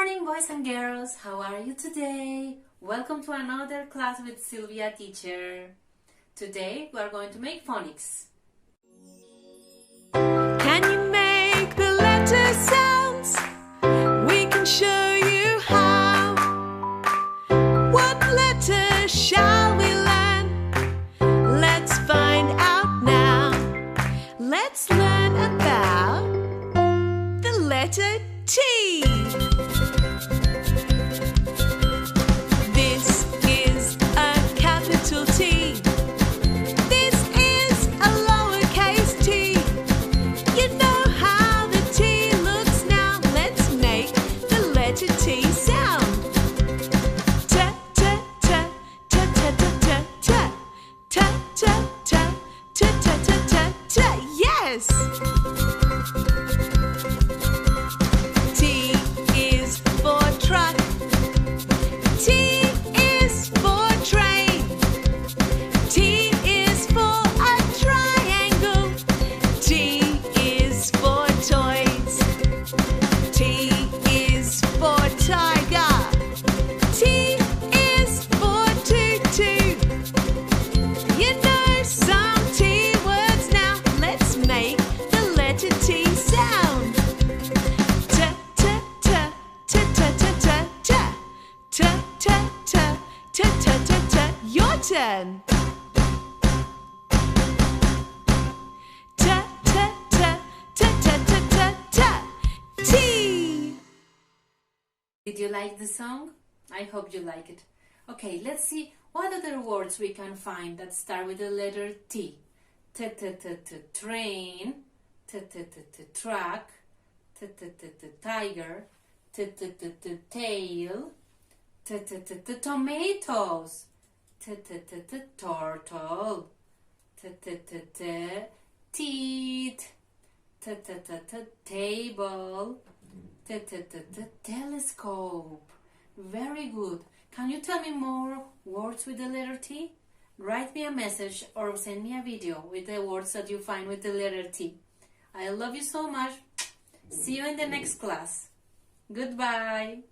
morning, boys and girls. How are you today? Welcome to another class with Sylvia teacher. Today we are going to make phonics. Can you make the letter sounds? We can show you how. What letter shall we learn? Let's find out now. Let's learn about the letter T. This is a capital T. This is a lowercase t. You know how the T looks now. Let's make the letter T sound. T, t, t, t, t, t, t, t, t, t, t, t, t, t, t. Yes! T is for truck. T is for train. T is for a triangle. T is for toys. T is for tiger. T is for tutu. You know some T words now. Let's make the letter T sound. T, t, t, t, t, t, t, t, t, t, t, t, t, t, t. Your turn. T, t, t, t, t, t, t, t. T. Did you like the song? I hope you like it. Okay, let's see what other words we can find that start with the letter T. T, t, t, t, train. T, t, t, t, truck. T, t, t, t, tiger. T, t, t, t, tail. T, t, t, t, tomatoes. T, t, t, t, turtle. T, t, t, t, teeth. T, t, t, t, table. T, t, t, t, telescope. Very good. Can you tell me more words with the letter T? Write me a message or send me a video with the words that you find with the letter T. I love you so much. See you in the next class. Goodbye.